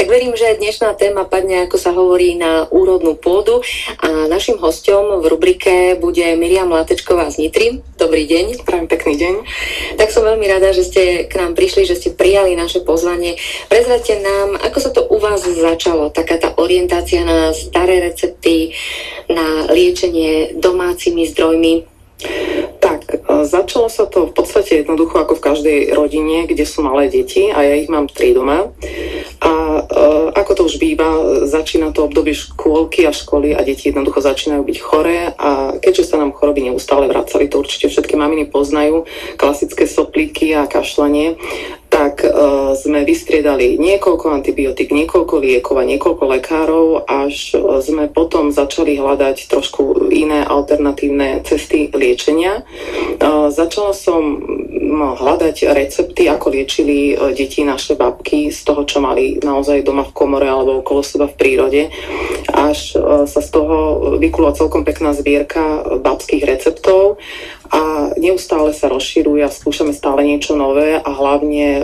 Tak verím, že dnešná téma padne, ako sa hovorí, na úrodnú pôdu a našim hosťom v rubrike bude Miriam Látečková z Nitry. Dobrý deň. Prajem pekný deň. Tak som veľmi rada, že ste k nám prišli, že ste prijali naše pozvanie. Prezraďte nám, ako sa to u vás začalo, taká tá orientácia na staré recepty, na liečenie domácimi zdrojmi. Tak, začalo sa to v podstate jednoducho ako v každej rodine, kde sú malé deti a ja ich mám 3 doma. A ako to už býva, začína to obdobie škôlky a školy a deti jednoducho začínajú byť choré a keďže sa nám choroby neustále vracali, to určite všetky maminy poznajú, klasické soplíky a kašľanie, tak sme vystriedali niekoľko antibiotík, niekoľko liekov a niekoľko lekárov, až sme potom začali hľadať trošku iné alternatívne cesty liečenia. Začala som hľadať recepty, ako liečili deti naše babky z toho, čo mali naozaj doma v komore alebo okolo seba v prírode. Až sa z toho vykulila celkom pekná zbierka babských receptov a neustále sa rozširuje a skúšame stále niečo nové a hlavne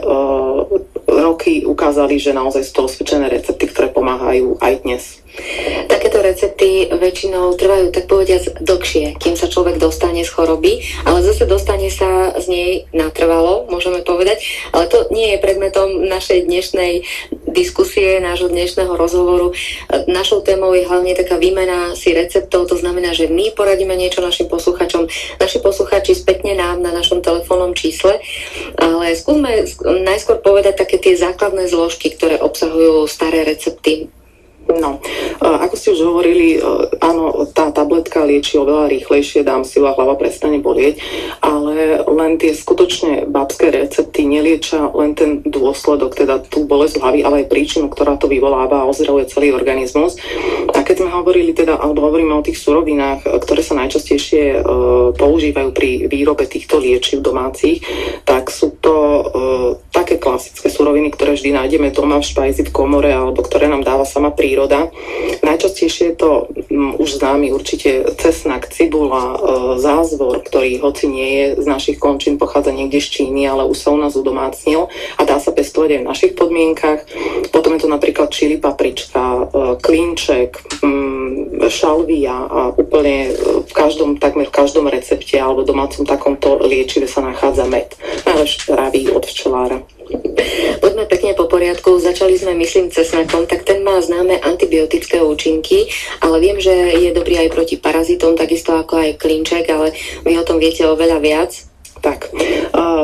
roky ukázali, že naozaj sú to osvedčené recepty, ktoré pomáhajú aj dnes. Takéto recepty väčšinou trvajú, tak povediac, dlhšie, kým sa človek dostane z choroby, ale zase dostane sa z nej natrvalo, môžeme povedať, ale to nie je predmetom našej dnešnej diskusie, nášho dnešného rozhovoru. Našou témou je hlavne taká výmena si receptov, to znamená, že my poradíme niečo našim posluchačom, naši posluchači spätne nám na našom telefónnom čísle, ale skúsme najskôr povedať také tie základné zložky, ktoré obsahujú staré recepty. No, ako ste už hovorili, áno, tá tabletka lieči oveľa rýchlejšie, dám si a hlava prestane bolieť, ale len tie skutočne babské recepty neliečia len ten dôsledok, teda tú bolesť hlavy, ale aj príčinu, ktorá to vyvoláva a ozdravuje celý organizmus. A keď sme hovorili teda, alebo hovoríme o tých surovinách, ktoré sa najčastejšie používajú pri výrobe týchto liečiv domácich, tak sú to také klasické suroviny, ktoré vždy nájdeme doma v špajzi, v komore, alebo ktoré nám dáva sama príroda. Najčastejšie je to už známy určite cesnak, cibula, zázvor, ktorý hoci nie je z našich končín, pochádza niekde z Číny, ale už sa u nás udomácnil a dá sa pestovať aj v našich podmienkach. Potom je to napríklad čili paprička, klinček, šalvia a úplne takmer v každom recepte alebo domácom takomto liečive sa nachádza med. Najlepšie raví od včelára. Poďme pekne po poriadku. Začali sme, myslím, cesnakom, tak ten má známe antibiotické účinky, ale viem, že je dobrý aj proti parazitom, takisto ako aj klinček, ale vy o tom viete oveľa viac. Tak,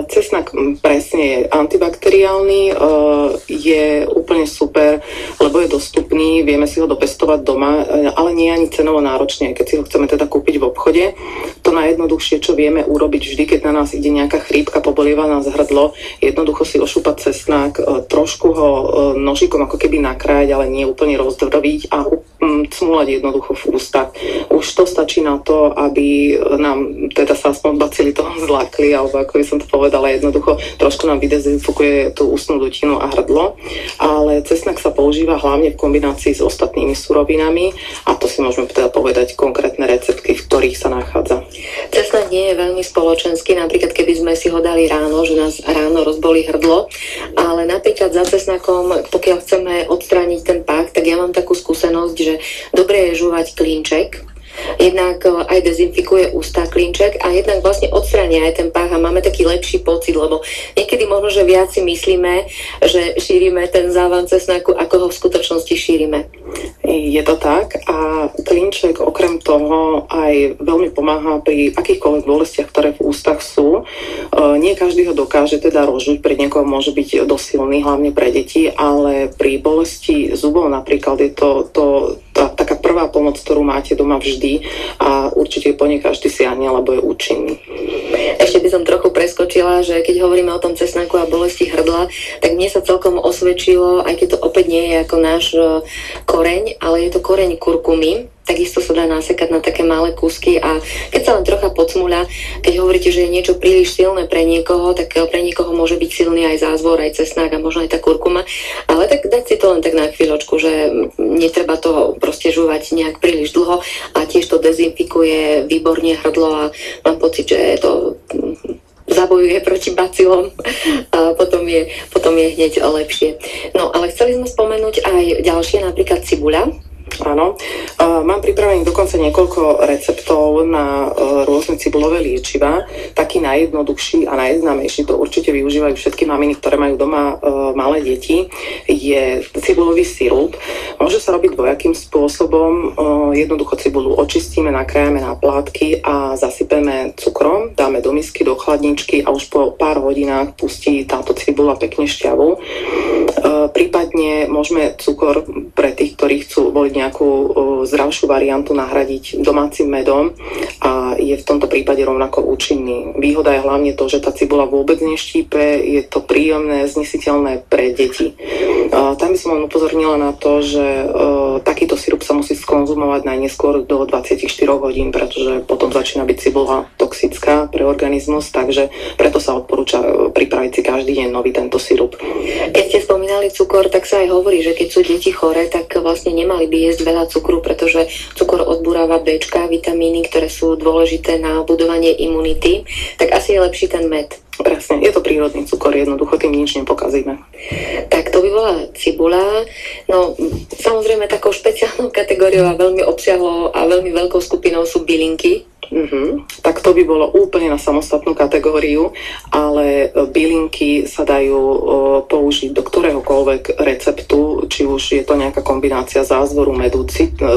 cesnak presne je antibakteriálny, je úplne super, lebo je dostupný, vieme si ho dopestovať doma, ale nie je ani cenovo náročne, keď si ho chceme teda kúpiť v obchode. To najjednoduchšie, čo vieme urobiť vždy, keď na nás ide nejaká chrípka, pobolieva nás hrdlo, jednoducho si ošúpať cesnak, trošku ho nožikom ako keby nakrájať, ale nie úplne rozdrviť a cmúľať jednoducho v ústach. Už to stačí na to, aby nám teda sa aspoň bacili toho zlákli, alebo ako by som to povedala, jednoducho trošku nám vydezinfikuje tú ústnu dutinu a hrdlo. Ale cesnak sa používa hlavne v kombinácii s ostatnými surovinami a to si môžeme teda povedať konkrétne recepty, v ktorých sa nachádza. Cesnak nie je veľmi spoločenský, napríklad keby sme si ho dali ráno, že nás ráno rozbolí hrdlo, ale napríklad za cesnakom, pokiaľ chceme odstrániť ten pách, tak ja mám takú skúsenosť, že dobre je žúvať klinček. Jednak aj dezinfikuje ústa klinček a jednak vlastne odstránia aj ten pách a máme taký lepší pocit, lebo niekedy možno, že viac si myslíme, že šírime ten závan cesnaku, ako ho v skutočnosti šírime. Je to tak a klinček okrem toho aj veľmi pomáha pri akýchkoľvek bolestiach, ktoré v ústach sú. Nie každý ho dokáže teda rozžuť, pre niekoho môže byť dosť silný, hlavne pre deti, ale pri bolesti zubov napríklad je to taká prvá pomoc, ktorú máte doma vždy a určite po nej každý siahne, lebo je účinný. Ešte by som trochu preskočila, že keď hovoríme o tom cesnaku a bolesti hrdla, tak mne sa celkom osvedčilo, aj keď to opäť nie je ako náš koreň, ale je to koreň kurkumy. Takisto sa dá nasekať na také malé kúsky a keď sa len trocha podsmuľa, keď hovoríte, že je niečo príliš silné pre niekoho, tak pre niekoho môže byť silný aj zázvor, aj cesnák a možno aj tá kurkuma, ale tak dať si to len tak na chvíľočku, že netreba toho proste žúvať nejak príliš dlho a tiež to dezinfikuje výborne hrdlo a mám pocit, že je to zabojuje proti bacilom a potom je hneď lepšie. No, ale chceli sme spomenúť aj ďalšie, napríklad cibuľa. Áno, mám pripravených dokonca niekoľko receptov na rôzne cibulové liečiva. Taký najjednoduchší a najznámejší, to určite využívajú všetky maminy, ktoré majú doma malé deti, je cibulový sirup. Môže sa robiť dvojakým spôsobom. Jednoducho cibulu očistíme, nakrájame na plátky a zasypeme cukrom, dáme do misky, do chladničky a už po pár hodinách pustí táto cibula pekne šťavu. Prípadne môžeme cukor pre tých, ktorí chcú voliť nejakú zdravšiu variantu, nahradiť domácim medom a je v tomto prípade rovnako účinný. Výhoda je hlavne to, že tá cibula vôbec neštípe, je to príjemné, znesiteľné pre deti. Tam by som vám upozornila na to, že takýto sirup sa musí skonzumovať najneskôr do 24 hodín, pretože potom začína byť cibula toxická pre organizmus, takže preto sa odporúča pripraviť si každý deň nový tento sirup. Keď ste spomínali cukor, tak sa aj hovorí, že keď sú deti choré, tak vlastne nemali by jesť veľa cukru, pretože cukor odburáva Bčka, vitamíny, ktoré sú dôležité na budovanie imunity, tak asi je lepší ten med. Presne, je to prírodný cukor, jednoducho tým nič nepokazíme. Tak to by bola cibuľa. No, samozrejme takou špeciálnou kategóriou a veľmi obsiahlou a veľmi veľkou skupinou sú bylinky. Tak to by bolo úplne na samostatnú kategóriu, ale bylinky sa dajú použiť do ktoréhokoľvek receptu, či už je to nejaká kombinácia zázvoru medu,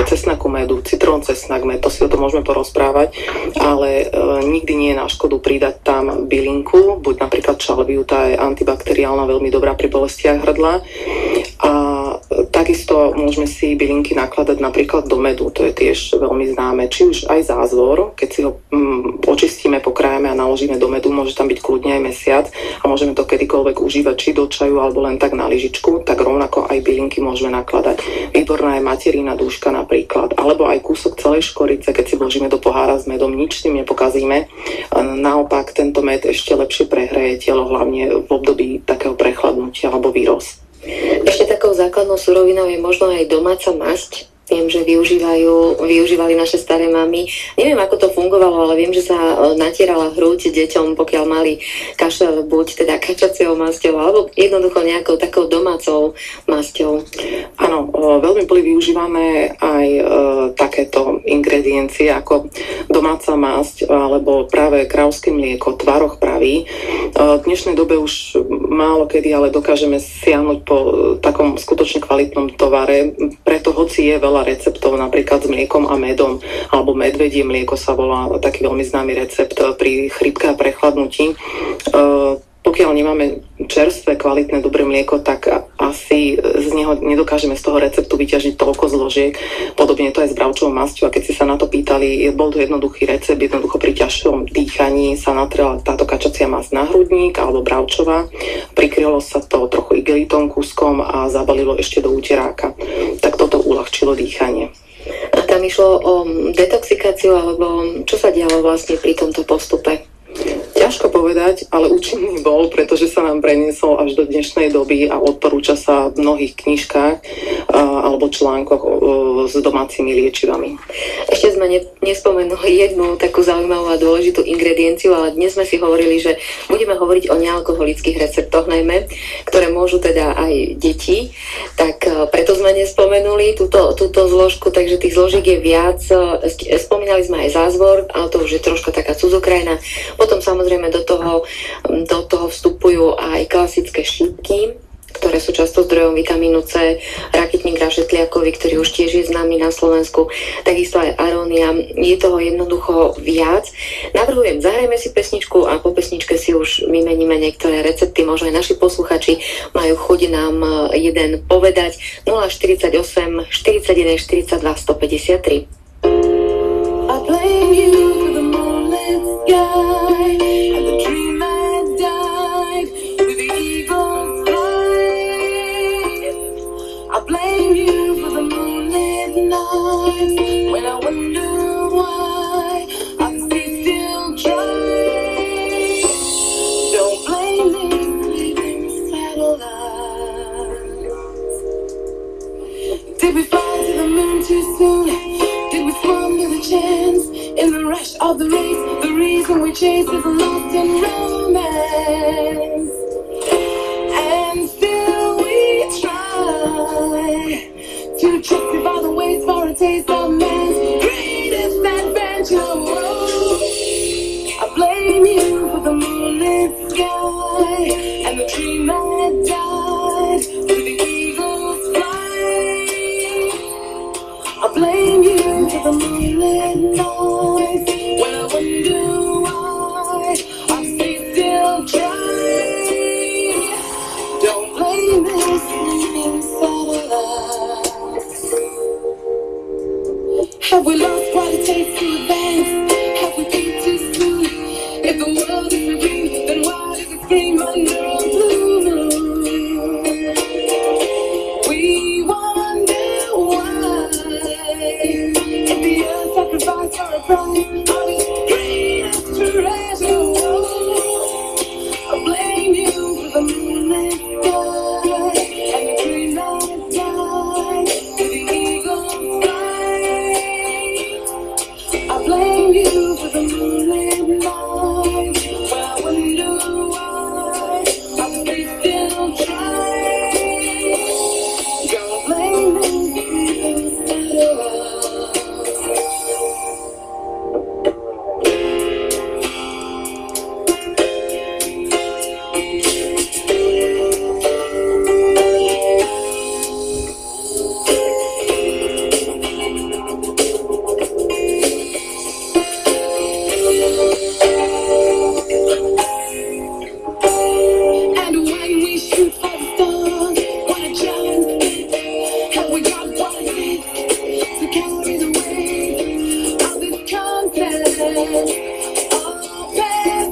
cesnaku medu, citrón, cesnak med, to si o tom môžeme porozprávať, ale nikdy nie je na škodu pridať tam bylinku, buď napríklad šalviu, tá je antibakteriálna, veľmi dobrá pri bolestiach hrdla, a takisto môžeme si bylinky nakladať napríklad do medu, to je tiež veľmi známe, či už aj zázvor, keď si ho očistíme, pokrájame a naložíme do medu, môže tam byť kľudne aj mesiac a môžeme to kedykoľvek užívať, či do čaju alebo len tak na lyžičku, tak rovnako aj bylinky môžeme nakladať. Výborná je materína dúška napríklad, alebo aj kúsok celej škorice, keď si vložíme do pohára s medom, nič s tým nepokazíme. Naopak tento med ešte lepšie prehreje telo, hlavne v období takého prechladnutia alebo výroz. Ešte takou základnou surovinou je možno aj domáca masť. Viem, že využívali naše staré mamy. Neviem, ako to fungovalo, ale viem, že sa natierala hruď deťom, pokiaľ mali kašel, buď teda kačaciou masťou, alebo jednoducho nejakou takou domácou masťou. Áno, veľmi boli využívané aj takéto ingrediencie ako domáca masť, alebo práve krávské mlieko, tvaroh pravý. V dnešnej dobe už málo kedy, ale dokážeme siahnuť po takom skutočne kvalitnom tovare, preto hoci je veľa receptov napríklad s mliekom a medom, alebo medvedie mlieko sa volá, taký veľmi známy recept pri chrípke a prechladnutí. Pokiaľ nemáme čerstvé, kvalitné, dobré mlieko, tak asi z neho nedokážeme z toho receptu vyťažiť toľko zložiek. Podobne to aj s bravčovou masťou. A keď si sa na to pýtali, bol to jednoduchý recept, jednoducho pri ťažšom dýchaní sa natrela táto kačacia masť na hrudník alebo bravčová, prikrylo sa to trochu igelitom kúskom a zabalilo ešte do úteráka. Tak toto uľahčilo dýchanie. A tam išlo o detoxikáciu, alebo čo sa dialo vlastne pri tomto postupe? Ťažko povedať, ale účinný bol, pretože sa nám preniesol až do dnešnej doby a odporúča sa v mnohých knižkách alebo článkoch s domácimi liečivami. Ešte sme nespomenuli jednu takú zaujímavú a dôležitú ingredienciu, ale dnes sme si hovorili, že budeme hovoriť o nealkoholických receptoch najmä, ktoré môžu teda aj deti. Tak preto sme nespomenuli túto zložku, takže tých zložiek je viac. Spomínali sme aj zázvor, ale to už je troška taká cudzokrajina. Potom samozrejme do toho vstupujú aj klasické šípky, ktoré sú často zdrojom vitamínu C, rakitník rašetliakový, ktorý už tiež je známy na Slovensku, takisto aj arónia. Je toho jednoducho viac. Navrhujem, zahrajme si pesničku a po pesničke si už vymeníme niektoré recepty. Možno aj naši posluchači majú chuť nám jeden povedať. 048 41 42 153. I blame you for the moonlit sky and the dream I died with the eagle's flight. I blame you for the moonlit night when I wonder why I still try. Don't blame me for leaving satellites. Did we fly to the moon too soon? Did we squander the chance in the rush? of the race. The reason we chase is lost in romance. And still we try to justify the waste for a taste of man's greatest adventure. I blame you for the moonlit sky and the dream that died with the eagle's flight. I blame you for the moonlit night when I wonder why I stay still trying. Don't blame this sleeping satellite. Have we lost what it takes to advance? Have we peaked too soon? If the world is a dream, then why does it scream under a blue moon? We wonder why. If the earth sacrificed for a prize of its greatest treasure, I blame you for the moonlit sky and the dream that died with the eagle's flight. I blame you for the moonlit night when I wonder why I still try. Don't blame me at all. And when we shoot for the stars, what a challenge. Have we got what it takes to carry the weight of this contest? All passing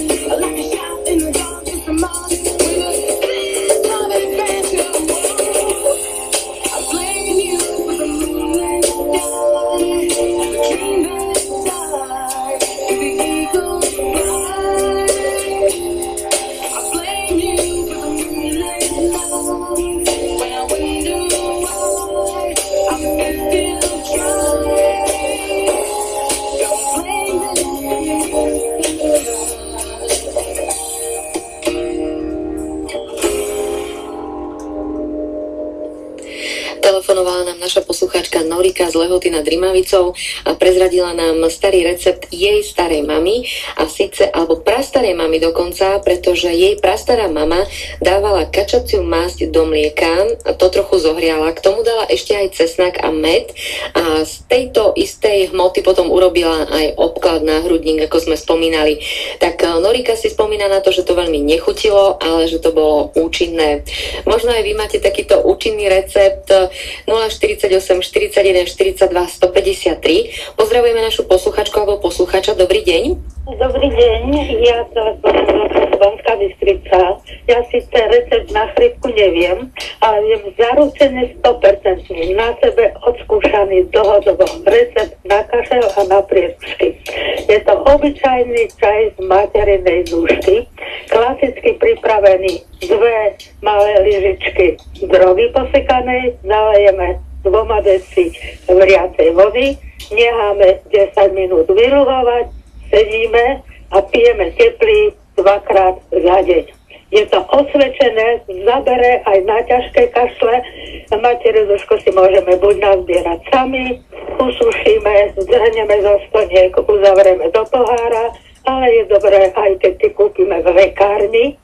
by like a shot in the dark, just a mark with a sense of adventure. I blame you for the moonlit sky and the dream that died with the eagle's flight. I blame you for the moonlit night when I wonder why I still try. Don't blame me. Telefonovala nám naša poslucháčka Norika z Lehoty nad Rimavicou a prezradila nám starý recept jej starej mamy, a síce, alebo prastarej mamy dokonca, pretože jej prastará mama dávala kačaciu masť do mlieka, to trochu zohriala, k tomu dala ešte aj cesnak a med a z tejto istej hmoty potom urobila aj obklad na hrudník, ako sme spomínali. Tak Norika si spomína na to, že to veľmi nechutilo, ale že to bolo účinné. Možno aj vy máte takýto účinný recept. 048 41 42 153. Pozdravujeme našu posluchačku alebo posluchača. Dobrý deň. Dobrý deň, ja telefonujem z Banská Bystrica. Ja síce recept na chrypku neviem, ale viem zaručene 100% na sebe odskúšaný dlhodobo recept na kašel a na priedušky. Je to obyčajný čaj z materinej zúšky, klasicky pripravený 2 malé lyžičky drogy posekanej, nalejeme 2 deci vriacej vody, necháme 10 minút vyruhovať, sedíme a pijeme teplý 2-krát za deň. Je to osvedčené, zabere aj na ťažké kašle. Materizušku si môžeme buď nazbierať sami, usušíme, zdrhneme zo stoniek, uzavrieme do pohára, ale je dobré aj keď si kúpime v lekárni,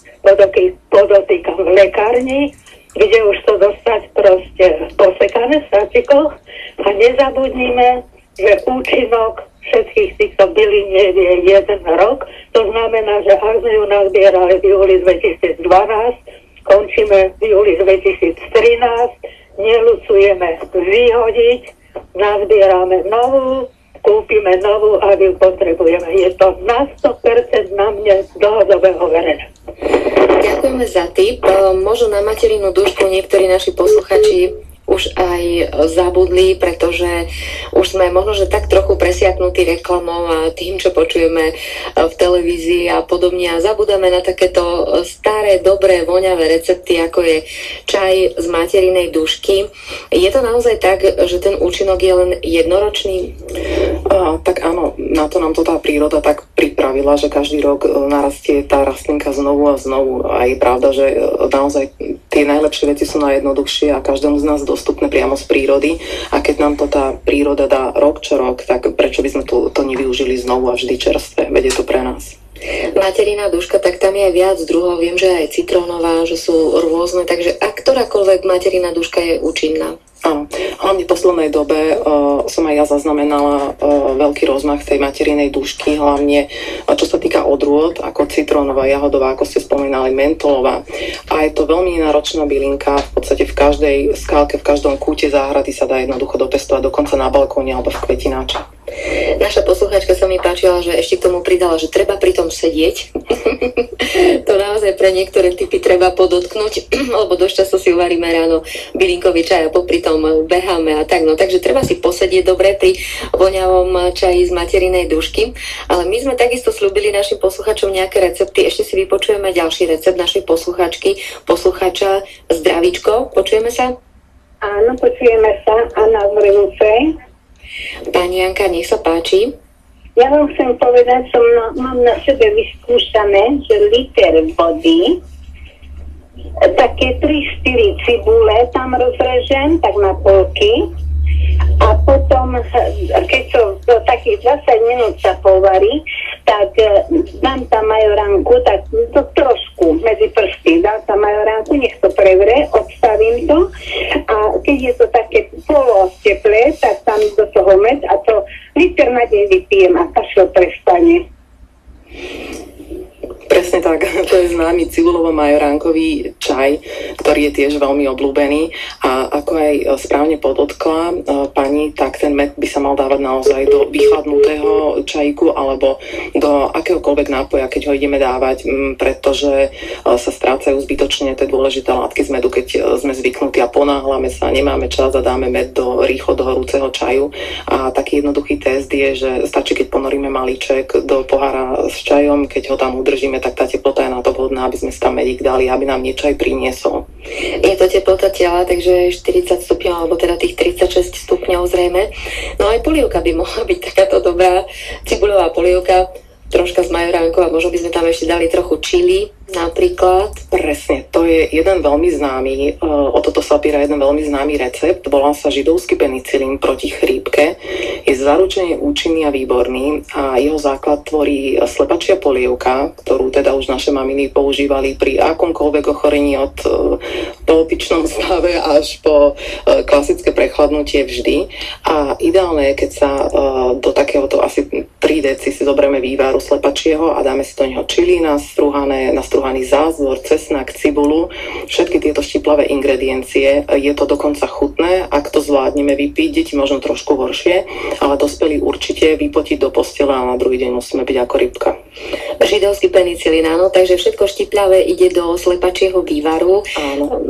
podotýkam v lekárni, kde už to dostať proste posekané v sáčikoch a nezabudnime, že účinok všetkých týchto bylín je 1 rok. To znamená, že ak sme ju nazbierali v júli 2012, končíme v júli 2013, neľucujeme vyhodiť, nazbierame novú, kúpime novú, ak ju potrebujeme. Je to na 100% na mne dlhodobé overené. Ďakujeme za tip. Možno na materinú dušku niektorí naši posluchači už aj zabudli, pretože už sme možno, že tak trochu presiaknutí reklamou a tým, čo počujeme v televízii a podobne a zabudáme na takéto staré, dobré, voňavé recepty, ako je čaj z materinej dušky. Je to naozaj tak, že ten účinok je len jednoročný? Tak áno, na to nám to tá príroda tak pripravila, že každý rok narastie tá rastlinka znovu a znovu. A je pravda, že naozaj tie najlepšie veci sú najjednoduchšie a každému z nás dostupné priamo z prírody. A keď nám to tá príroda dá rok čo rok, tak prečo by sme to nevyužili znovu a vždy čerstvé? Veď je to pre nás. Materiná duška, tak tam je aj viac druhov. Viem, že aj citrónová, že sú rôzne. Takže ak ktorákoľvek materiná duška je účinná? Áno, hlavne v poslednej dobe som aj ja zaznamenala veľký rozmach tej materinej dušky, hlavne čo sa týka odrôd, ako citrónová, jahodová, ako ste spomínali, mentolová. A je to veľmi náročná bylinka, v podstate v každej skálke, v každom kúte záhrady sa dá jednoducho dopestovať, dokonca na balkóne alebo v kvetináči. Naša poslucháčka sa mi páčila, že ešte k tomu pridala, že treba pri tom sedieť. To naozaj pre niektoré typy treba podotknúť, lebo dosť často si uvaríme ráno bylinkový čaj a popri tom beháme a tak. No, takže treba si posedieť dobre pri voňavom čaji z materinej dušky. Ale my sme takisto slúbili našim poslucháčom nejaké recepty. Ešte si vypočujeme ďalší recept našej poslucháča. Zdravíčko, počujeme sa? Áno, počujeme sa. Anna z Revúcej. Pani Janka, nech sa páči. Ja vám chcem povedať, mám na sebe vyskúšané, že liter vody, také 3-4 cibule tam rozrežem, tak na polky. A potom, keď to takých 20 minút sa povarí, tak dám tam majoránku, tak to trošku medzi prsty, dám tam majoránku, nech to prevre, odstavím to a keď je to také poloteplé, tak tam do toho med a to liter na deň vypijem a kašel prestane. Presne tak, to je známy cibulovo-majoránkový čaj, ktorý je tiež veľmi obľúbený a ako aj správne podotkla pani, tak ten med by sa mal dávať naozaj do vychladnutého čajíku alebo do akéhokoľvek nápoja, keď ho ideme dávať, pretože sa strácajú zbytočne tie dôležité látky z medu, keď sme zvyknutí a ponáhľame sa, nemáme čas a dáme med rýchlo do horúceho čaju. A taký jednoduchý test je, že stačí, keď ponoríme malíček do pohára s čajom, keď ho tam udržíme, tak tá teplota je na to vhodná, aby sme si tam medík dali, aby nám niečo aj priniesol. Je to teplota tela, takže 40 stupňov, alebo teda tých 36 stupňov zrejme. No aj polievka by mohla byť takáto dobrá cibuľová polievka, troška s majoránkou a možno by sme tam ešte dali trochu čili napríklad. Presne, to je jeden veľmi známy, o toto sa opiera jeden veľmi známy recept, volá sa židovský penicilín proti chrípke. Je zaručene účinný a výborný a jeho základ tvorí slepačia polievka, ktorú teda už naše maminy používali pri akomkoľvek ochorení od po opičnom stave až po klasické prechladnutie vždy. A ideálne je, keď sa do takéhoto asi 3 deci si zoberieme vývaru slepačieho a dáme si do neho čili nastruhaný zázvor, cesnak, cibulu, všetky tieto štiplavé ingrediencie. Je to dokonca chutné, ak to zvládneme vypiť, deti možno trošku horšie, ale dospelí určite vypotiť do postele a na druhý deň musíme byť ako rybka. Židovský penicilín, áno, takže všetko štiplavé ide do slepačieho vývaru. Áno.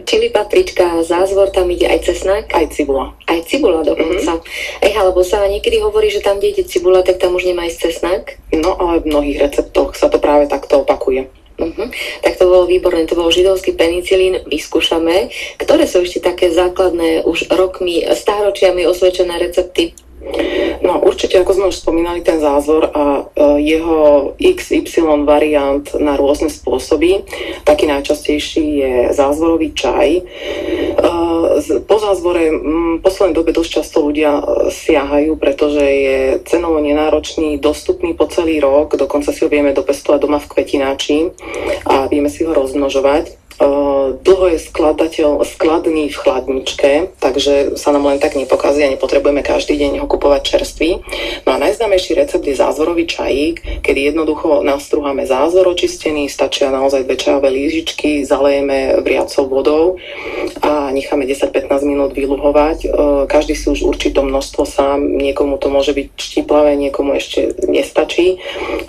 Čili, paprička, zázvor, tam ide aj cesnak. Aj cibula. Aj cibula dokonca. Alebo sa niekedy hovorí, že tam, kde ide cibula, tak tam už nemá ísť cesnak. No ale v mnohých receptoch sa to práve takto opakuje. Tak to bolo výborné, to bol židovský penicilín, vyskúšame. Ktoré sú ešte také základné, už rokmi, stáročiami osvedčené recepty? No určite, ako sme už spomínali, ten zázvor a jeho XY variant na rôzne spôsoby. Taký najčastejší je zázvorový čaj. Po zázvore v poslednej dobe dosť často ľudia siahajú, pretože je cenovo nenáročný, dostupný po celý rok, dokonca si ho vieme dopestovať doma v kvetináči a vieme si ho rozmnožovať. Dlho je skladný v chladničke, takže sa nám len tak nepokazí a nepotrebujeme každý deň ho kupovať čerstvý. No a najznámejší recept je zázvorový čajík, kedy jednoducho nastruháme zázvor očistený, stačia naozaj 2 čajové lížičky, zalejeme vriacou vodou a necháme 10-15 minút vyluhovať. Každý si už určí to množstvo sám, niekomu to môže byť štiplavé, niekomu ešte nestačí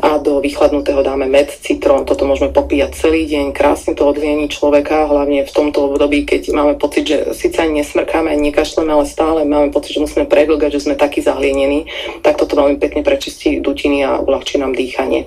a do vychladnutého dáme med, citrón, toto môžeme popíjať celý deň, krásne to odviení človeka, hlavne v tomto období, keď máme pocit, že síce ani nesmrkáme, ani nekašleme, ale stále máme pocit, že musíme preglgať, že sme takí zahlienení, tak toto veľmi pekne prečistí dutiny a uľahčí nám dýchanie.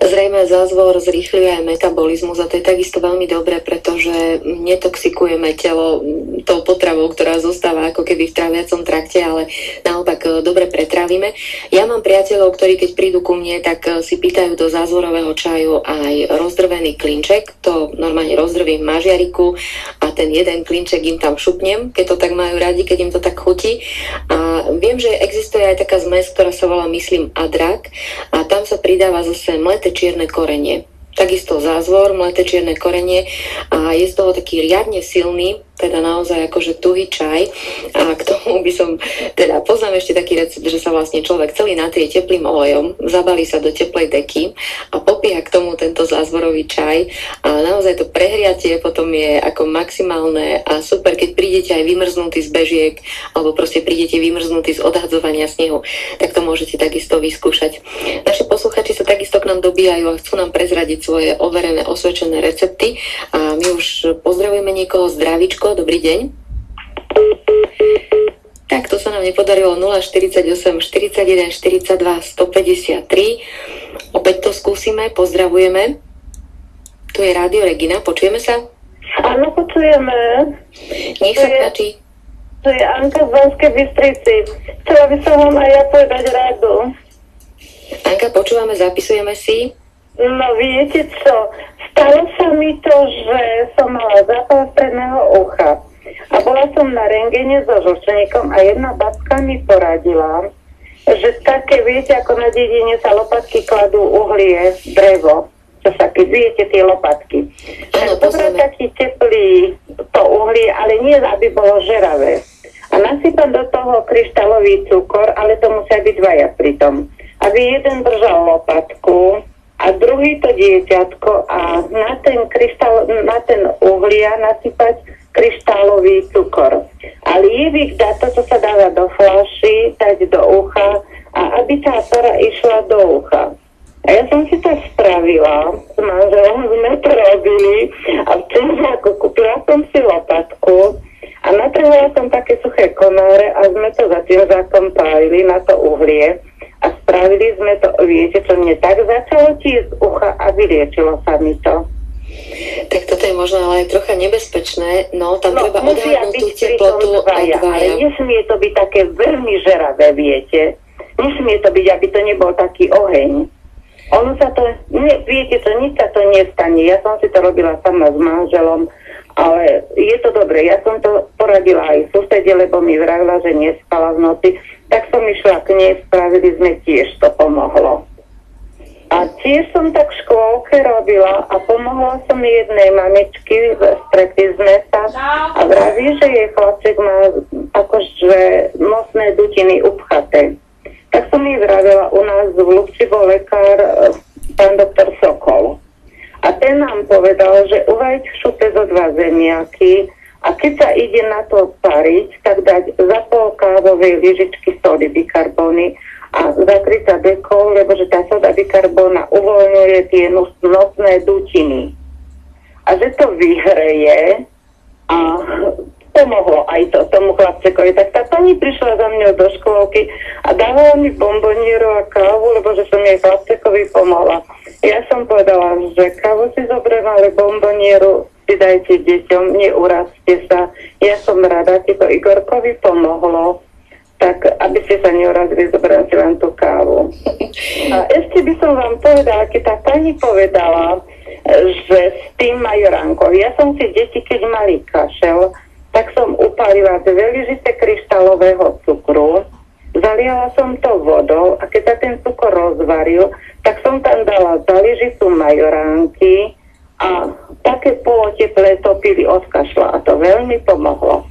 Zrejme zázvor zrýchľuje aj metabolizmus a to je takisto veľmi dobré, pretože netoxikujeme telo tou potravou, ktorá zostáva ako keby v tráviacom trakte, ale naopak dobre pretravíme. Ja mám priateľov, ktorí keď prídu ku mne, tak si pýtajú do zázvorového čaju aj rozdrvený klinček. To normálne rozdrvím v mažiariku a ten jeden klinček im tam šupnem, keď to tak majú radi, keď im to tak chutí. A viem, že existuje aj taká zmes, ktorá sa volá, myslím, Adrak a tam sa pridáva zase mleté čierne korenie. Takisto zázvor, mleté čierne korenie a je z toho taký riadne silný, teda naozaj akože tuhý čaj a k tomu by som, teda poznám ešte taký recept, že sa vlastne človek celý natrie teplým olejom, zabalí sa do teplej deky a popíja k tomu tento zázvorový čaj a naozaj to prehriatie potom je ako maximálne a super, keď prídete aj vymrznutý z bežiek alebo proste prídete vymrznutý z odhadzovania snehu, tak to môžete takisto vyskúšať. Naši posluchači sa takisto k nám dobíjajú a chcú nám prezradiť svoje overené, osvedčené recepty a my už pozdravujeme niekoho. Zdravíčko, dobrý deň. Tak, to sa nám nepodarilo. 048 41 42 153. Opäť to skúsime, pozdravujeme. Tu je Rádio Regina, počujeme sa? Áno, počujeme. Nech sa páči. To je Anka z Banskej Bystrici. Chcela by som vám aj ja povedať radu. Anka, počúvame, zapisujeme si. No viete čo, stalo sa mi to, že som mala zápal stredného ucha a bola som na rentgene so žlčníkom a jedna babka mi poradila, že také, viete, ako na dedine sa lopatky kladú uhlie, drevo, čo sa, keď viete tie lopatky. Tak dobrá taký teplý to uhlie, ale nie, aby bolo žeravé. A nasypam do toho kryštálový cukor, ale to musia byť dvaja pritom. Aby jeden držal lopatku, a druhý to dieťatko a na ten uhlia nasypať kryštálový cukor. A lievik dá to, čo sa dáva do fľaši, dať do ucha a aby tá para išla do ucha. A ja som si to spravila, s manželom sme to robili a v čemžáku kúpila som si lopatku a natrhala som také suché konáre a sme to za čemžákom pálili na to uhlie. A spravili sme to, viete, čo mne tak začalo tiesť z ucha a vyliečilo sa mi to. Tak toto je možno ale aj trocha nebezpečné, no tam treba odhadnúť tú teplotu a dvaja. Ale nesmie to byť také veľmi žeravé, viete. Nesmie to byť, aby to nebol taký oheň. Ono sa to, viete čo, nič sa to nestane. Ja som si to robila sama s manželom, ale je to dobre. Ja som to poradila aj susede, lebo mi vravila, že nespala v noci. Tak som išla k nej, spravili sme, tiež to pomohlo. A tiež som tak v škôlke robila a pomohla som jednej mamičky, stretli sme sa a vraví, že jej chlapček má akože nosné dutiny upchaté. Tak som jej vravila, u nás v Lubči bol lekár, pán doktor Sokol. A ten nám povedal, že uvajiť v šupe zo 2 zemiaky a keď sa ide na to pariť, tak dať za pol kávovej lyžičky sody bikarbóny a zakryť sa dekou, lebo že tá soda bikarbóna uvoľňuje tie nosné dutiny. A že to vyhreje a pomohlo aj to tomu chlapčekovi. Tak tá pani prišla za mňou do škôlky a dávala mi bombonieru a kávu, lebo že som jej chlapčekovi pomohla. Ja som povedala, že kávu si zoberiem, ale bombonieru si dajte deťom, neurazte sa. Ja som rada, ti to Igorkovi pomohlo, tak aby ste sa neurazili, zoberiem si len tú kávu. A ešte by som vám povedala, keď tá pani povedala, že s tým majoránkou. Ja som si deti, keď mali kašel, tak som upálila 2 lyžice kryštálového cukru, zaliala som to vodou a keď sa ten cukor rozvaril, tak som tam dala za lyžicu majoránky a také poloteplé to pili od kašla a to veľmi pomohlo.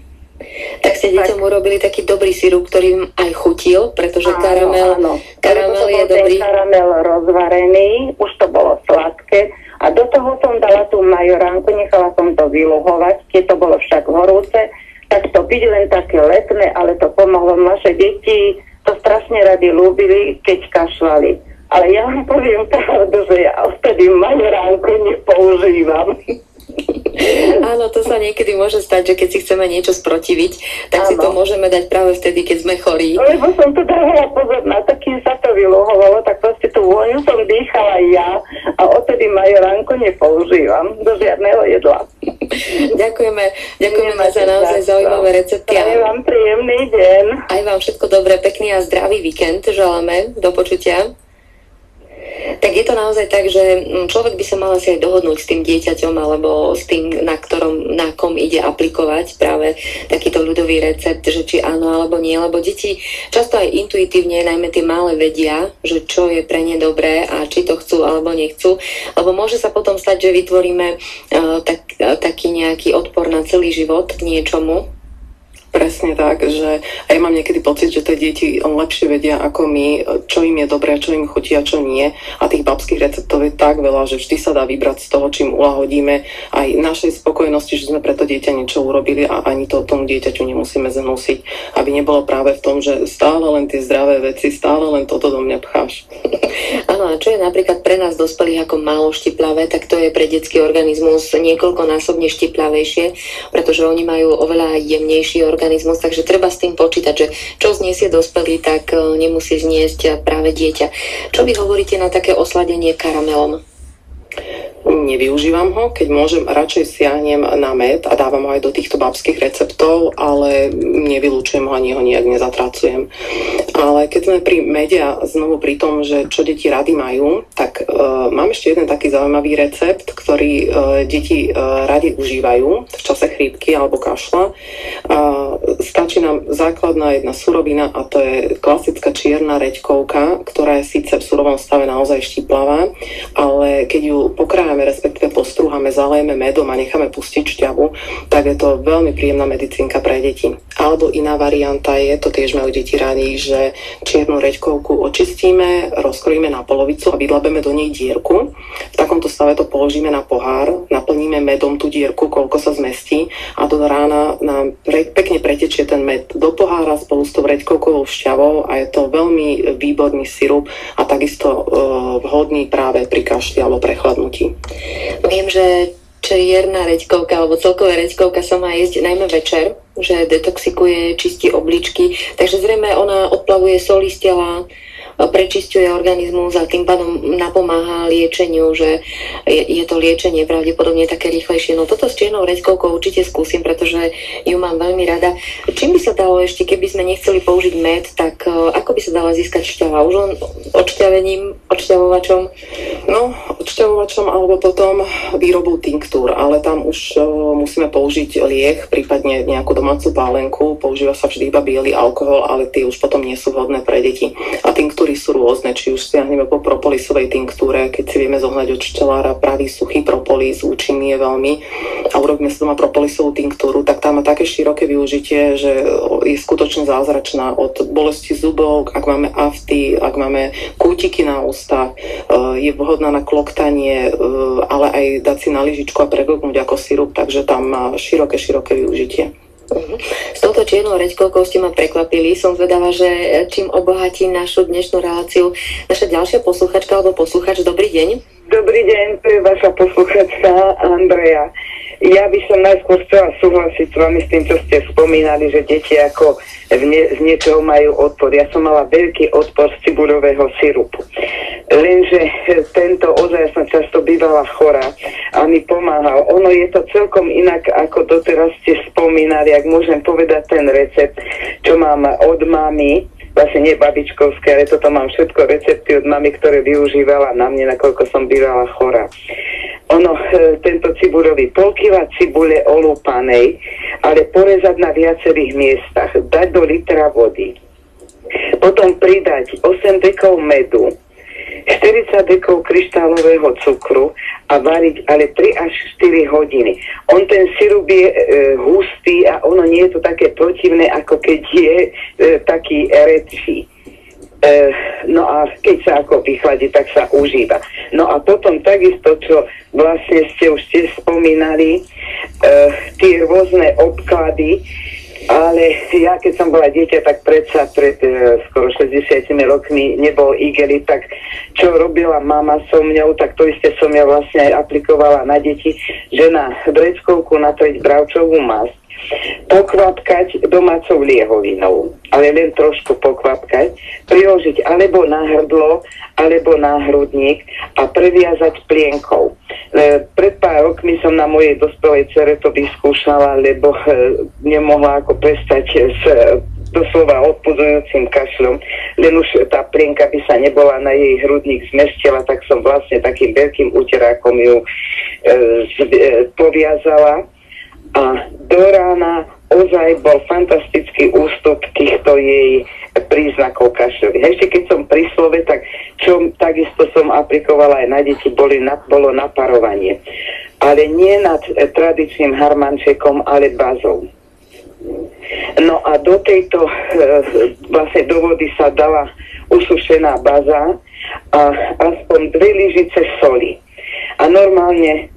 Tak ste deťom urobili taký dobrý sirup, ktorý im aj chutil, pretože karamel je dobrý. Karamel rozvarený, už to bolo sladké A do toho som dala tú majoránku, nechala som to vyluhovať, keď to bolo však horúce, tak to byť len také letné, ale to pomohlo. Naše deti to strašne radi ľúbili, keď kašľali. Ale ja vám poviem pravdu, že ja odtedy majoránku nepoužívam. Áno, to sa niekedy môže stať, že keď si chceme niečo sprotiviť, tak si to môžeme dať práve vtedy, keď sme chorí. Lebo som to dávala pozor na to, kým sa to vyluhovalo, tak proste tú vôňu som dýchala ja a odtedy majoránku nepoužívam do žiadneho jedla. Ďakujeme za naozaj zaujímavé recepty. Prajem vám príjemný deň. Aj vám všetko dobré, pekný a zdravý víkend želáme. Do počutia. Tak je to naozaj tak, že človek by sa mal asi aj dohodnúť s tým dieťaťom alebo s tým, na kom ide aplikovať práve takýto ľudový recept, že či áno alebo nie, lebo deti často aj intuitívne, najmä tie malé, vedia, že čo je pre ne dobré a či to chcú alebo nechcú, lebo môže sa potom stať, že vytvoríme taký nejaký odpor na celý život k niečomu. Presne tak, že ja mám niekedy pocit, že tie deti lepšie vedia ako my, čo im je dobré, čo im chutí a čo nie. A tých babských receptov je tak veľa, že vždy sa dá vybrať z toho, čím uľahodíme aj našej spokojnosti, že sme pre to dieťa niečo urobili a ani to tomu dieťaťu nemusíme znosiť. Aby nebolo práve v tom, že stále len tie zdravé veci, stále len toto do mňa pcháš. Áno, a čo je napríklad pre nás dospelých ako málo štiplavé, tak to je pre detský organizmus niekoľkonásobne štiplavejšie, pretože oni majú oveľa jemnejší organizmus, takže treba s tým počítať, že čo zniesie dospelý, tak nemusí zniesť práve dieťa. Čo vy hovoríte na také osladenie karamelom? Nevyužívam ho, keď môžem, radšej siahnem na med a dávam ho aj do týchto babských receptov, ale nevylúčujem ho ani ho nejak nezatracujem. Ale keď sme pri mede a znovu pri tom, že čo deti rady majú, tak mám ešte jeden taký zaujímavý recept, ktorý deti radi užívajú v čase chrípky alebo kašla. Stačí nám základná jedna surovina a to je klasická čierna reďkovka, ktorá je síce v surovom stave naozaj štiplavá, ale keď ju pokrájame, respektíve postrúhame, zalejeme medom a necháme pustiť šťavu, tak je to veľmi príjemná medicínka pre deti. Alebo iná varianta je, to tiež majú deti radi, že čiernu reďkovku očistíme, rozkrojíme na polovicu a vydlabeme do nej dierku. V takomto stave to položíme na pohár, naplníme medom tú dierku, koľko sa zmestí a do rána nám pekne pretečie ten med do pohára spolu s tou reďkovkovou šťavou a je to veľmi výborný sirup a takisto vhodný práve pri kašli alebo prechladnutí. Viem, že čierna reďkovka alebo celková reďkovka sa má jesť najmä večer, že detoxikuje, čistí obličky, takže zrejme ona odplavuje soli z tela, prečisťuje organizmus a tým pádom napomáha liečeniu, že je to liečenie pravdepodobne také rýchlejšie. No toto s čiernou reďkovkou určite skúsim, pretože ju mám veľmi rada. Čím by sa dalo ešte, keby sme nechceli použiť med, tak ako by sa dala získať šťava? Už len odšťavením, odšťavovačom? No, odšťavovačom alebo potom výrobou tinktúr, ale tam už musíme použiť lieh, prípadne nejakú domácu pálenku. Používa sa vždy iba biely alkohol, ale tie už potom nie sú vhodné pre deti. A tinktúry sú rôzne, či už siahneme po propolisovej tinktúre, keď si vieme zohnať od včelára pravý suchý propolis, účinný je veľmi, a urobíme si doma propolisovú tinktúru, tak tá má také široké využitie, že je skutočne zázračná od bolesti zubov, ak máme afty, ak máme kútiky na ústach, je vhodná na kloktanie, ale aj dať si na lyžičku a preglknúť ako sirup, takže tam má široké využitie. S touto čiernou reďkovkou ste ma prekvapili. Som zvedavá, že čím obohatí našu dnešnú reláciu naša ďalšia posluchačka alebo posluchač. Dobrý deň. Dobrý deň, to je vaša posluchačka Andreja. Ja by som najskôr chcela súhlasiť s vami s tým, čo ste spomínali, že deti ako z niečoho majú odpor. Ja som mala veľký odpor z cibuľového sirupu. Lenže tento ozaj som často bývala chorá a mi pomáhal. Ono je to celkom inak, ako doteraz ste spomínali, ak môžem povedať ten recept, čo mám od mamy, vlastne nie babičkovské, ale toto mám všetko recepty od mamy, ktoré využívala na mne, nakoľko som bývala chorá. Ono, tento cibuľový, pol kila cibule olúpanej, ale porezať na viacerých miestach, dať do litra vody, potom pridať 8 dekov medu, 40 dekov kryštálového cukru a variť ale 3 až 4 hodiny. On ten sirup je hustý a ono nie je to také protivné, ako keď je taký redší. No a keď sa ako vychladí, tak sa užíva. No a potom takisto, čo vlastne ste už tiež spomínali, tie rôzne obklady, ale ja keď som bola dieťa, tak predsa pred skoro 60 rokmi nebol igelit, tak čo robila mama so mňou, tak to isté som ja vlastne aj aplikovala na deti, že na vreckovku natrieť bravčovú masť, pokvapkať domácou liehovinou, ale len trošku pokvapkať, priložiť alebo na hrdlo, alebo na hrudník a previazať plienkou. Pred pár rokmi som na mojej dospelej dcere to vyskúšala, lebo nemohla ako prestať s doslova odpudzujúcim kašľom, len už tá plienka by sa nebola na jej hrudník zmestila, tak som vlastne takým veľkým uterákom ju poviazala. A do rána ozaj bol fantastický ústup týchto jej príznakov kašľových. Ešte keď som pri slove, tak čo takisto som aplikovala aj na deti, bolo naparovanie. Ale nie nad tradičným harmančekom, ale bazou. No a do tejto vlastne do vody sa dala usušená baza a aspoň 2 lyžice soli. A normálne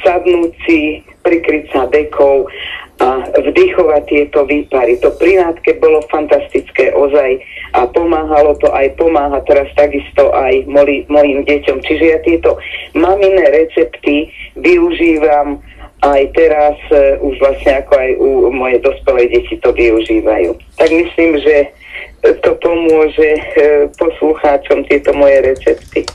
sadnúť si, prikryť sa dekou a vdychovať tieto výpary. To pri nátke bolo fantastické ozaj a pomáhalo to aj pomáha teraz takisto aj mojim deťom. Čiže ja tieto mamine recepty využívam aj teraz, už vlastne ako aj u mojej dospelej deti to využívajú. Tak myslím, že to pomôže poslucháčom tieto moje recepty.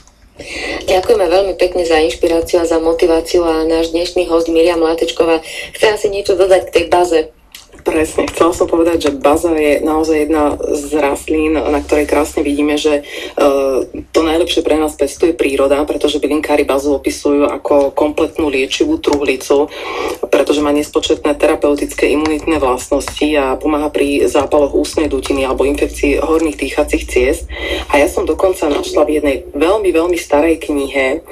Ďakujeme veľmi pekne za inšpiráciu a za motiváciu a náš dnešný host Miriam Mlátečková chce asi niečo dodať k tej baze. Presne, chcela som povedať, že baza je naozaj jedna z rastlín, na ktorej krásne vidíme, že to najlepšie pre nás pestuje príroda, pretože bylinkári bazu opisujú ako kompletnú liečivú truhlicu, pretože má nespočetné terapeutické imunitné vlastnosti a pomáha pri zápaloch ústnej dutiny alebo infekcii horných dýchacích ciest. A ja som dokonca našla v jednej veľmi, veľmi starej knihe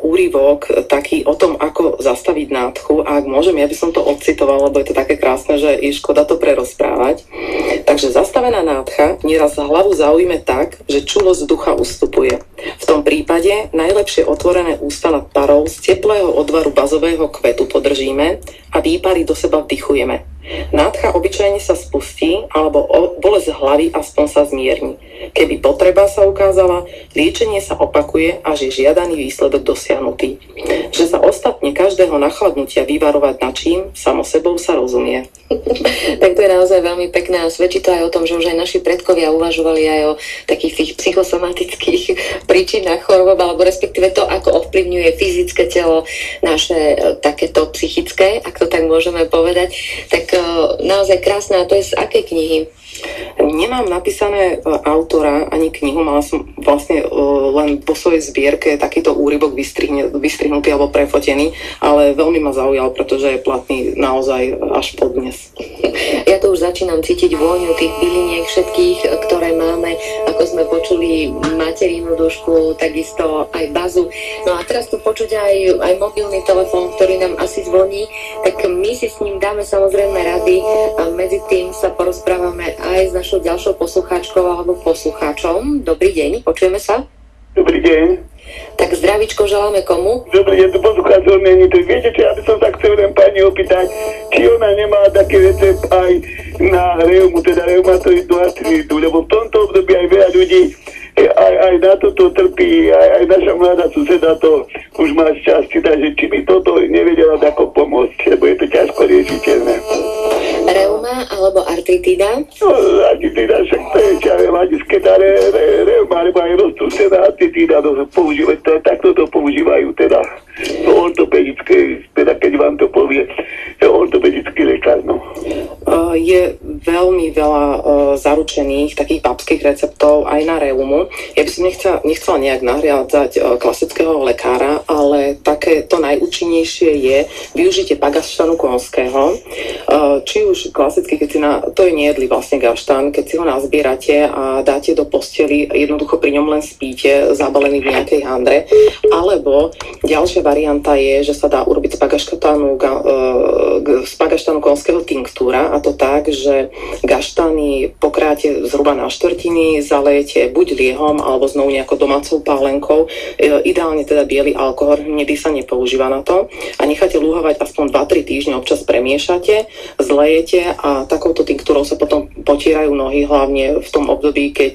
úryvok taký o tom, ako zastaviť nádchu. A ak môžem, ja by som to odcitovala, lebo je to také krásne, že je škoda to prerozprávať. Takže zastavená nádcha nieraz hlavu zaujme tak, že čulosť ducha ustupuje. V tom prípade najlepšie otvorené ústa nad parou z teplého odvaru bazového kvetu podržíme a výpary do seba vdychujeme. Nádcha obyčajne sa spustí, alebo bolesť hlavy aspoň sa zmierni. Keby potreba sa ukázala, liečenie sa opakuje, až je žiadaný výsledok dosiahnutý. Že sa ostatne každého nachladnutia vyvarovať načím, samo sebou sa rozumie. Tak to je naozaj veľmi pekné a svedčí to aj o tom, že už aj naši predkovia uvažovali aj o takých tých psychosomatických príčinách chorôb, alebo respektíve to, ako ovplyvňuje fyzické telo naše takéto psychické, ak to tak môžeme povedať. Tak naozaj krásne. A to je z akej knihy? Nemám napísané autora ani knihu, mala som vlastne len po svojej zbierke takýto úryvok vystrihnutý alebo prefotený, ale veľmi ma zaujal, pretože je platný naozaj až po dnes. Ja to už začínam cítiť vôňu tých byliniek všetkých, ktoré máme, ako sme počuli materinu dušku, takisto aj bazu. No a teraz tu počuť aj mobilný telefón, ktorý nám asi zvoní, tak my si s ním dáme samozrejme rady a medzi tým sa porozprávame aj s našou ďalšou poslucháčkou alebo poslucháčom. Dobrý deň, počujeme sa? Dobrý deň. Tak zdravíčko želáme komu? Dobrý deň, tu poslucháč odmiení. Viete, čo ja by som sa chcel len pani opýtať, či ona nemá taký recept aj na reumu, teda reumatoidnú artritu, lebo v tomto období aj veľa ľudí aj na toto trpí, aj naša mladá suseda to už má šťastie, takže či by toto nevedela tako pomôcť, lebo je to ťažko riešiteľné. Reuma alebo artritída? No, artritída však to je hľadiské, reuma, alebo aj roztúsená artritída, takto to používajú teda ortopedické, teda keď vám to povie ortopedický lekár, no. Je veľmi veľa zaručených takých babských receptov aj na reumu. Ja by som nechcela nejak nahriadzať klasického lekára, ale také to najúčinnejšie je využitie pagaščanu konského. Či už klasicky, keď si to je nejedlý vlastne gaštan, keď si ho nazbierate a dáte do posteli, jednoducho pri ňom len spíte, zabalený v nejakej handre. Alebo ďalšia varianta je, že sa dá urobiť z pagaštanu konského tinktúra, a to tak, že gaštany pokráte zhruba na štvrtiny, zalejete buď liehom alebo znovu nejakou domácou pálenkou, ideálne teda biely alkohol, hnedý sa nepoužíva na to, a necháte lúhovať aspoň 2-3 týždne, občas premiešate, zlejete a takouto tinktúrou sa potom potierajú nohy, hlavne v tom období, keď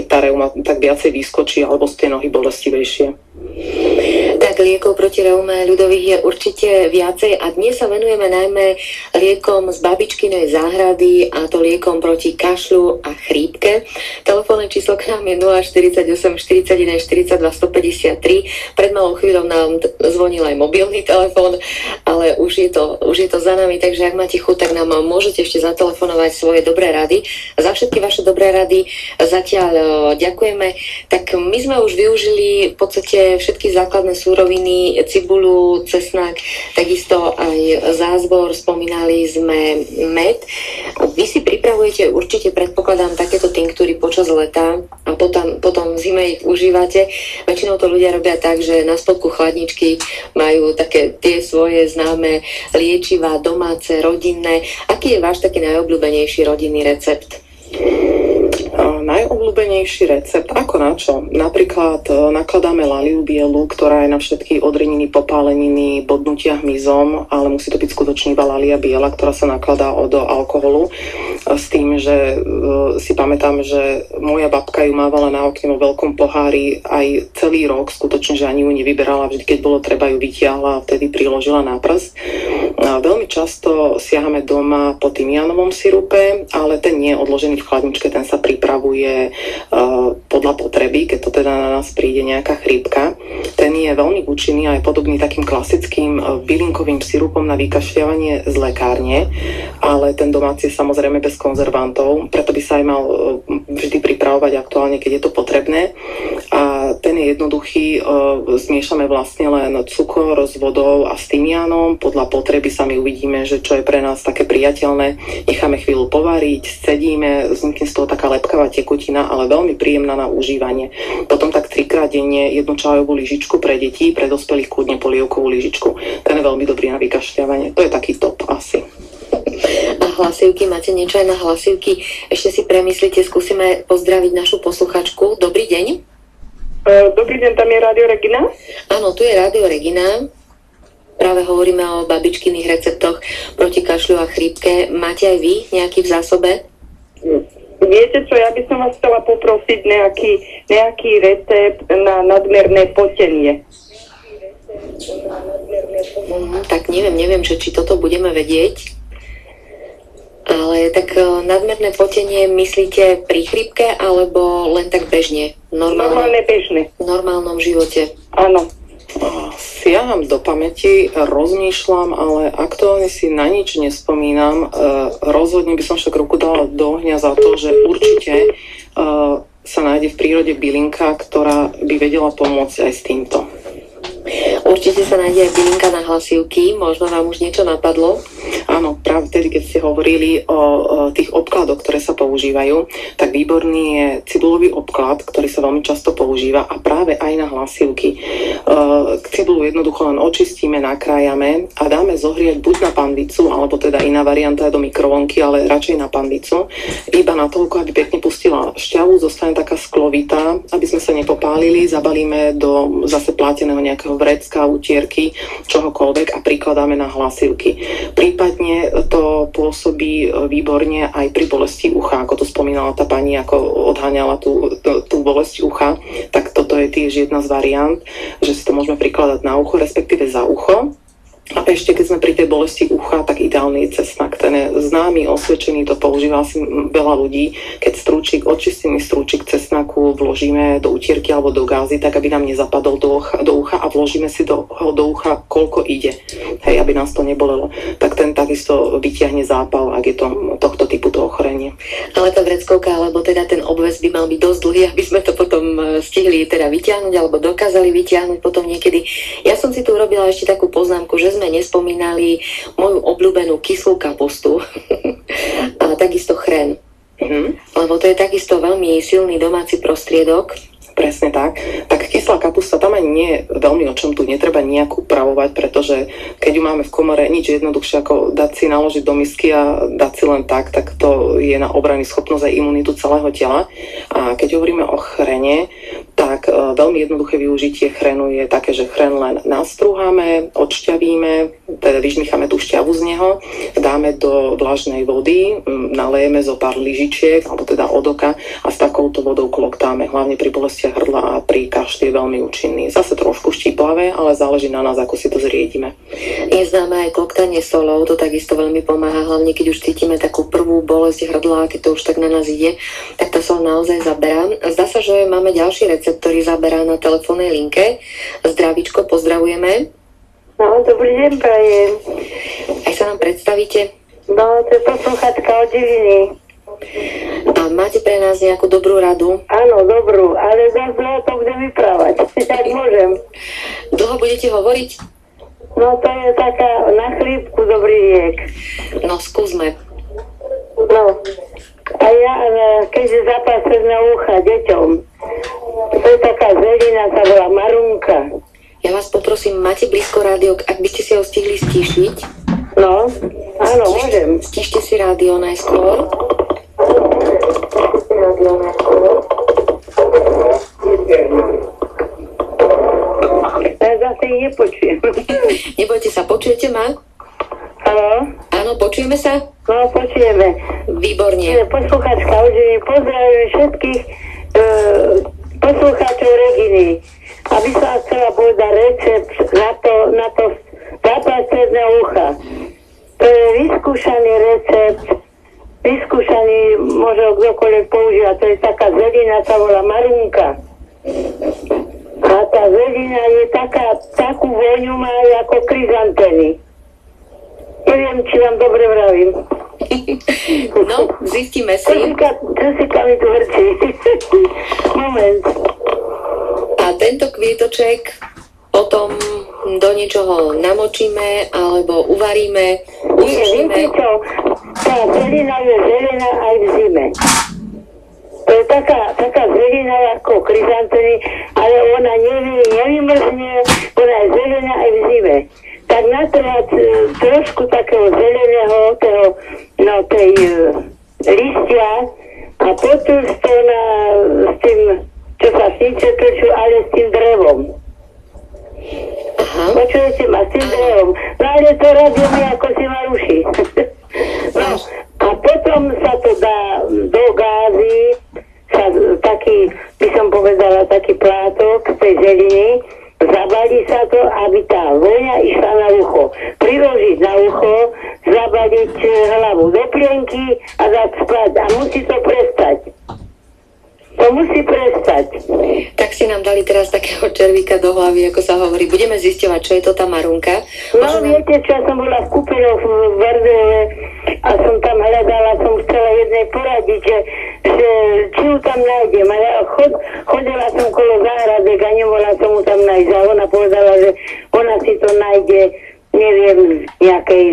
tá reuma tak viacej vyskočí alebo sú tie nohy bolestivejšie. Tak liekov proti reume ľudových je určite viacej a dnes sa venujeme najmä liekom z babičkinej záhrady, a to liekom proti kašľu a chrípke. Telefónne číslo k nám je 048 41 42 153. Pred malou chvíľou nám zvonil aj mobilný telefón, ale už je to za nami, takže ak máte chuť, tak nám môžete ešte zatelefonovať svoje dobré rady. Za všetky vaše dobré rady zatiaľ ďakujeme. Tak my sme už využili v podstate všetky základné súroviny, cibuľu, cesnak, takisto aj zázvor, spomínali sme med. Vy si pripravujete určite, predpokladám, takéto tinktúry počas leta a potom v zime ich užívate. Väčšinou to ľudia robia tak, že na spodku chladničky majú také tie svoje známe liečivá, domáce, rodinné. Aký je váš taký najobľúbenejší rodinný recept? Najobľúbenejší recept, ako na čo? Napríklad nakladáme laliu bielu, ktorá je na všetky odreniny, popáleniny, bodnutia hmyzom, ale musí to byť skutočne iba lalia biela, ktorá sa nakladá do alkoholu. S tým, že si pamätám, že moja babka ju mávala na okne vo veľkom pohári aj celý rok, skutočne, že ani ju nevyberala, vždy keď bolo treba, ju vytiahla a vtedy priložila na prst. Veľmi často siahame doma po tymianovom sirupe, ale ten nie je odložený v chladničke, ten sa pripravuje podľa potreby, keď to teda na nás príde nejaká chrípka. Ten je veľmi účinný a je podobný takým klasickým bylinkovým sirupom na vykašľavanie z lekárne, ale ten domáci je samozrejme bez konzervantov, preto by sa aj mal vždy pripravovať aktuálne, keď je to potrebné. A ten je jednoduchý, zmiešame vlastne len cukor s vodou a s tymianom, podľa potreby sami uvidíme, že čo je pre nás také priateľné. Necháme chvíľu povariť, scedíme, vznikne z toho taká lepkavá tekutina, ale veľmi príjemná na užívanie. Potom tak 3-krát denne jednu čajovú lyžičku pre deti, pre dospelých kľudne polievkovú lyžičku. Ten je veľmi dobrý na vykašľavanie. To je taký top asi. A hlasivky, máte niečo aj na hlasivky? Ešte si premyslíte, skúsime pozdraviť našu posluchačku. Dobrý deň. Dobrý deň, tam je Rádio Regina? Áno, tu je Rádio Regina. Práve hovoríme o babičkyných receptoch proti kašľu a chrípke. Máte aj vy nejaký v zásobe? Viete čo, ja by som vás chcela poprosiť nejaký recept na nadmerné potenie. Tak neviem, či toto budeme vedieť. Ale tak nadmerné potenie myslíte pri chrípke alebo len tak bežne? Normálne bežne. V normálnom živote? Áno. Siaham do pamäti, rozmýšľam, ale aktuálne si na nič nespomínam. Rozhodne by som však ruku dala do ohňa za to, že určite sa nájde v prírode bylinka, ktorá by vedela pomôcť aj s týmto. Určite sa nájde aj bylinka na hlasivky, možno vám už niečo napadlo? Áno, práve vtedy, keď ste hovorili o tých obkladoch, ktoré sa používajú, tak výborný je cibulový obklad, ktorý sa veľmi často používa a práve aj na hlasivky. Cibulu jednoducho len očistíme, nakrájame a dáme zohrieť buď na panvicu, alebo teda iná varianta do mikrovlnky, ale radšej na panvicu. Iba na toľko, aby pekne pustila šťavu, zostane taká sklovitá, aby sme sa nepopálili, zabalíme do zase pláteného nejakého vrecka, utierky, čohokoľvek a prikladáme na hlasivky. Prípadne to pôsobí výborne aj pri bolesti ucha, ako to spomínala tá pani, ako odháňala tú bolesť ucha, tak toto je tiež jedna z variant, že si to môžeme prikladať na ucho, respektíve za ucho. A ešte keď sme pri tej bolesti ucha, tak ideálny je cesnak. Ten je známy, osvedčený, to používa asi veľa ľudí. Keď očistený strúčik cesnaku vložíme do utierky alebo do gázy, tak aby nám nezapadol do ucha a vložíme si do ucha, koľko ide. Hej, aby nás to nebolelo. Tak ten takisto vytiahne zápal, ak je to tohto tohto typu to ochorenie. Ale tá vreckovka, alebo teda ten obväz by mal byť dosť dlhý, aby sme to potom stihli teda vyťahnuť, alebo dokázali vyťahnuť potom niekedy. Ja som si tu urobila ešte takú poznámku, že sme nespomínali moju obľúbenú kyslú kapustu a takisto chren. Lebo to je takisto veľmi silný domáci prostriedok. Presne tak. Tak kyslá kapusta, tam ani nie je veľmi o čom, tu netreba nejak upravovať, pretože keď ju máme v komore, nič jednoduchšie ako dať si naložiť do misky a dať si len tak to je na obrany schopnosť aj imunitu celého tela. A keď hovoríme o chrene, tak veľmi jednoduché využitie chrenu je také, že chren len nastrúhame, odšťavíme, teda vyžmicháme tú šťavu z neho, dáme do vlažnej vody, nalejeme zo pár lyžičiek, alebo teda od oka a s takouto vodou kloktáme, hlavne pri bolesti hrdla a pri kašli je veľmi účinný. Zase trošku štíplavé, ale záleží na nás, ako si to zriedime. Je známe aj kloktanie solou, to takisto veľmi pomáha, hlavne keď už cítime takú prvú bolesť hrdla, keď to už tak na nás ide, tak tá sol naozaj zaberá. Zdá sa, že máme ďalší recept, ktorý zaberá na telefónnej linke. Zdravíčko, pozdravujeme. No, dobrý deň, prajem. Aj sa nám predstavíte? No, to je posluchačka od Žiliny. A máte pre nás nejakú dobrú radu? Áno, dobrú, ale zase dlho to budem vyprávať. Tak môžem. Dlho budete hovoriť? No, to je taká na chrípku dobrý liek. No, skúsme. No, a ja, keďže zapásené ucha deťom, to je taká zelina, sa volá marunka. Ja vás poprosím, máte blízko rádio, ak by ste si ho stihli stíšiť? No, áno, môžem. Stíšte si rádio najskôr. Ja zase ich nepočujem. Nebojte sa, počujete ma? Haló? Áno, počujeme sa? No, počujeme. Výborne. Posluchačka, pozdravím všetkých poslucháčov Reginy. Aby som chcela povedať recept na to zápasné ucha. To je vyskúšaný recept, môže kdokoľvek používať. To je taká zelina, sa volá marunka. A tá zelina je takú voňu má ako kryzanteny. Neviem, či vám dobre vravím. No, zistíme si. Časika mi tu vrčí. Moment. A tento kvietoček potom do niečoho namočíme alebo uvaríme, Nie, viete čo? Tá zelina je zelená aj v zime. To je taká zelina ako kryzanteny, ale ona nevymrzne, ona je zelená aj v zime. Tak natrvať trošku takého zeleného, tej listia a potom to s tým, čo sa síce točú, ale s tým drevom. Aha. Počujete ma, s tým drevom. No ale to radio mi ako si ma ruší. No a potom sa to dá do gázy, taký, by som povedala, taký plátok z tej zeliny, zabalí sa to, aby tá voňa išla na ucho. Priložiť na ucho, zabaliť hlavu do plienky a dať spať. A musí to prestať. To musí prestať. Tak si nám dali teraz takého červíka do hlavy, ako sa hovorí. Budeme zisťovať, čo je to tá marunka. No viete čo, som bola v Kúpeľoch v Bardejove a som tam hľadala, som chcela jednej poradiť, že či ju tam nájdem. A ja chodila som kolo záhradek a nemohla som mu tam nájsť. A ona povedala, že ona si to nájde, neviem, nejakej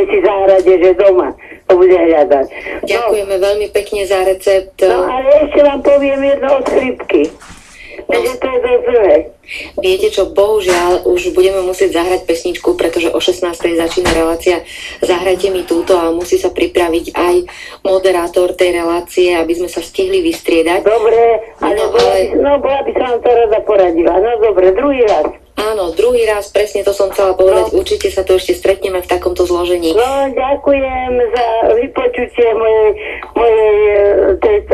si záhrade, že doma to bude hľadať. Ďakujeme veľmi pekne za recept. No ale ešte vám poviem jedno od chrípky. Takže to je dosť dlhé. Viete čo, bohužiaľ už budeme musieť zahrať pesničku, pretože o 16. začína relácia Zahrajte mi túto a musí sa pripraviť aj moderátor tej relácie, aby sme sa stihli vystriedať. Dobre, bola by som vám to rada poradila. No dobre, druhý raz. Áno, druhý raz, presne to som chcela povedať. No. Určite sa tu ešte stretneme v takomto zložení. No, ďakujem za vypočutie mojej tejto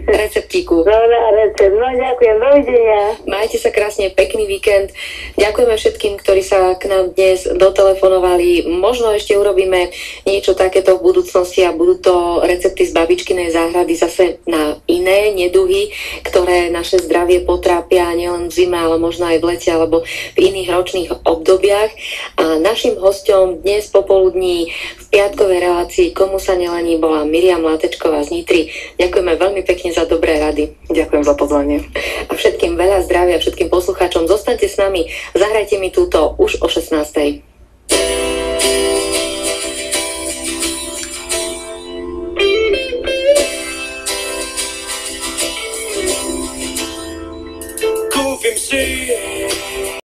receptíku. No, recept. No, ďakujem. Dovidenia. Majte sa krásne, pekný víkend. Ďakujeme všetkým, ktorí sa k nám dnes dotelefonovali. Možno ešte urobíme niečo takéto v budúcnosti a budú to recepty z babičkinej záhrady zase na iné neduhy, ktoré naše zdravie potrápia nielen v zime, ale možno aj v lete alebo v iných ročných obdobiach. A našim hosťom dnes popoludní v piatkovej relácii Komu sa nelení bola Miriam Latečková z Nitry. Ďakujeme veľmi pekne za dobré rady. Ďakujem za pozvanie. A všetkým veľa zdravia, všetkým poslucháčom. Zostaňte s nami, zahrajte mi túto už o 16.